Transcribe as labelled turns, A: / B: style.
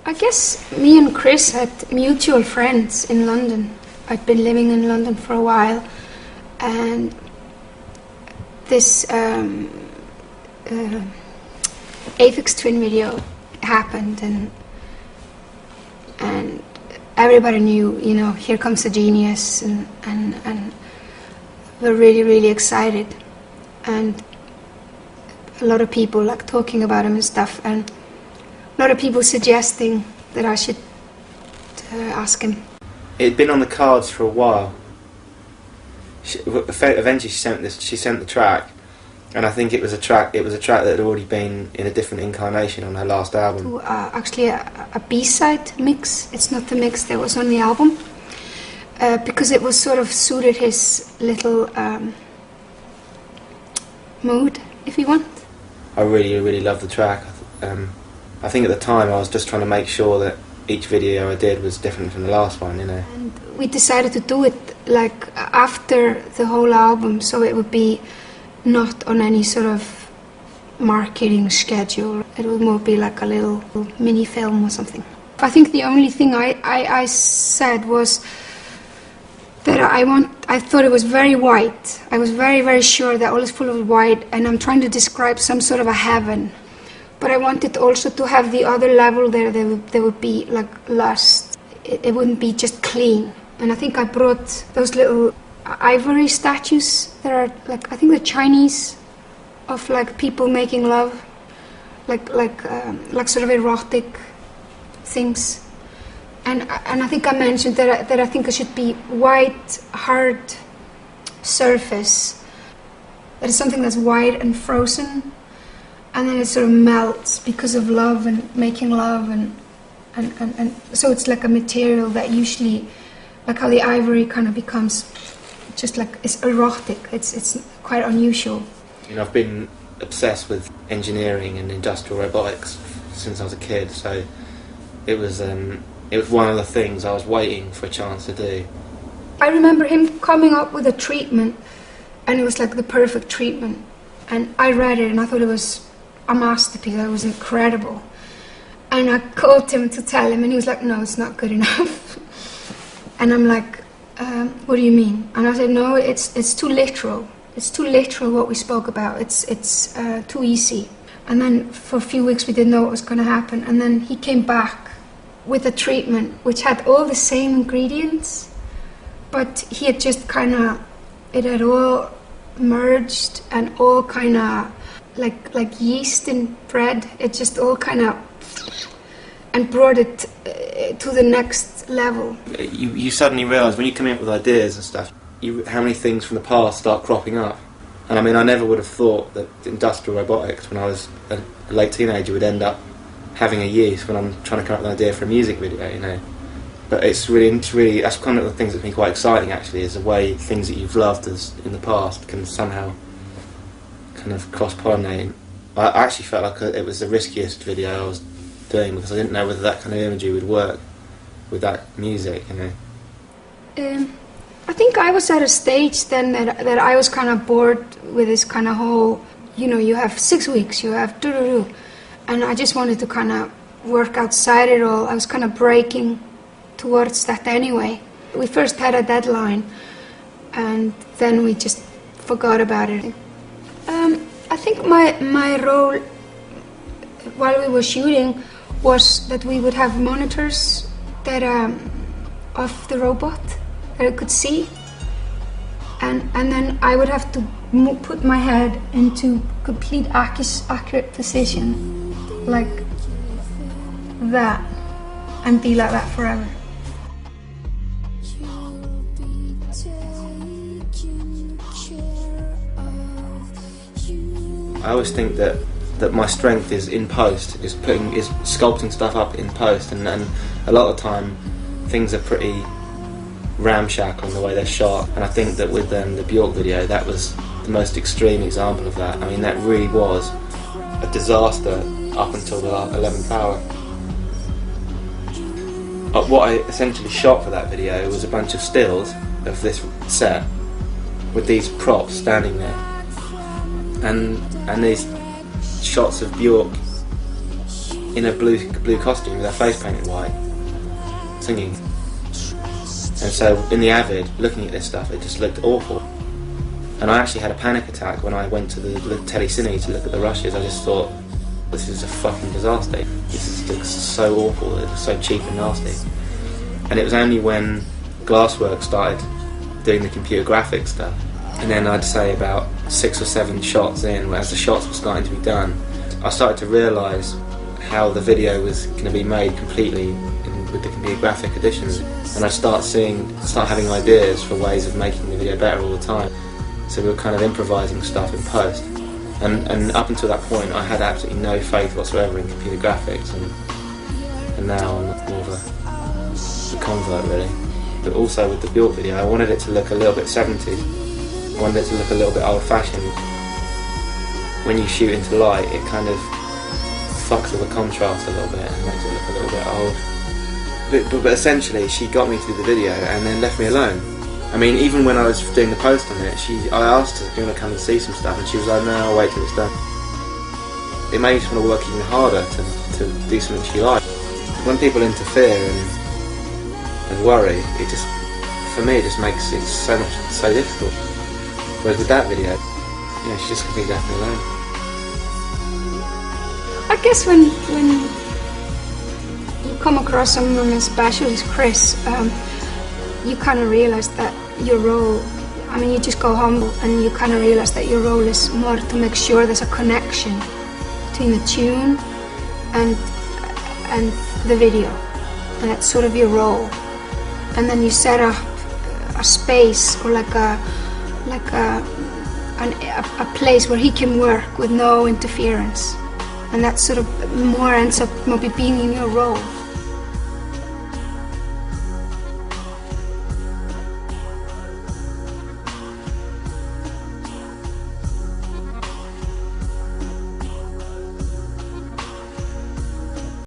A: I guess me and Chris had mutual friends in London. I'd been living in London for a while, and this Aphex Twin video happened, and everybody knew, you know, here comes the genius, and we're really excited, and a lot of people like talking about him and stuff, and a lot of people suggesting that I should ask him.
B: It had been on the cards for a while. Eventually she sent the track, and I think it was a track that had already been in a different incarnation on her last album.
A: Actually a B-side mix. It's not the mix that was on the album, because it was sort of suited his little mood, if you want.
B: I really loved the track. I think at the time I was just trying to make sure that each video I did was different from the last one, you know.
A: And we decided to do it like after the whole album, so it would be not on any sort of marketing schedule. It would more be like a little mini film or something. I think the only thing I said was that I thought it was very white. I was very sure that all is full of white, and I'm trying to describe some sort of a heaven. But I wanted also to have the other level there. There would be like lust. It wouldn't be just clean. And I think I brought those little ivory statues that are like, I think they're Chinese, of like people making love, like sort of erotic things. And I think I mentioned that I think it should be white, hard surface. That is something that's white and frozen, and then it sort of melts because of love and making love, and so it's like a material that usually, like how the ivory kind of becomes just like, it's erotic. It's quite unusual.
B: You know, I've been obsessed with engineering and industrial robotics since I was a kid, so it was one of the things I was waiting for a chance to do.
A: I remember him coming up with a treatment, and it was like the perfect treatment. And I read it and I thought it was a masterpiece. It was incredible. And I called him to tell him, and he was like, no, it's not good enough. And I'm like, what do you mean? And I said, no, it's too literal. It's too literal what we spoke about. It's too easy. And then for a few weeks we didn't know what was going to happen. And then he came back with a treatment which had all the same ingredients, but he had just kind of, it had all merged and all kind of like yeast in bread. It just all kind of, and brought it to the next level.
B: You suddenly realise when you come in with ideas and stuff, how many things from the past start cropping up. And I mean, I never would have thought that industrial robotics, when I was a late teenager, would end up having a use when I'm trying to come up with an idea for a music video, you know. But it's really that's kind of the things that's been quite exciting, actually, is the way things that you've loved as in the past can somehow kind of cross-pollinate. I actually felt like it was the riskiest video I was doing, because I didn't know whether that kind of imagery would work with that music, you know.
A: I think I was at a stage then that I was kind of bored with this kind of whole, you know, you have 6 weeks, you have do-do-do. And I just wanted to kind of work outside it all. I was kind of breaking towards that anyway. We first had a deadline, and then we just forgot about it. I think my role while we were shooting was that we would have monitors that of the robot that I could see, and then I would have to put my head into complete accurate position, like that, and be like that forever.
B: I always think that my strength is in post, is sculpting stuff up in post, and a lot of the time things are pretty ramshackle in the way they're shot, and I think that with the Björk video, that was the most extreme example of that. I mean, that really was a disaster up until the 11th hour. What I essentially shot for that video was a bunch of stills of this set with these props standing there, and these shots of Björk in a blue costume with her face painted white, singing. And so in the Avid, looking at this stuff, it just looked awful. And I actually had a panic attack when I went to the telecine to look at the rushes. I just thought, this is a fucking disaster. This looks so awful, it's so cheap and nasty. And it was only when Glassworks started doing the computer graphics stuff, and then I'd say about 6 or 7 shots in, as the shots were starting to be done, I started to realise how the video was going to be made completely with the computer graphic additions. And I'd start having ideas for ways of making the video better all the time. So we were kind of improvising stuff in post. And up until that point I had absolutely no faith whatsoever in computer graphics, and now I'm more of a convert really. But also with the Björk video, I wanted it to look a little bit 70s. I wanted it to look a little bit old-fashioned. When you shoot into light, it kind of fucks with the contrast a little bit and makes it look a little bit old. But essentially, she got me to do the video and then left me alone. I mean, even when I was doing the post on it, I asked her, do you want to come and see some stuff? And she was like, no, I'll wait till it's done. It made me just want to work even harder to do something she liked. When people interfere and worry, it just, for me, it just makes it so difficult. Whereas with that video, she just completely left me alone.
A: I guess when you come across someone as special as Chris, you kind of realise that your role, I mean, you just go humble and you kind of realise that your role is more to make sure there's a connection between the tune and the video, and that's sort of your role. And then you set up a space or like a place where he can work with no interference, and that sort of more ends up maybe being in your role.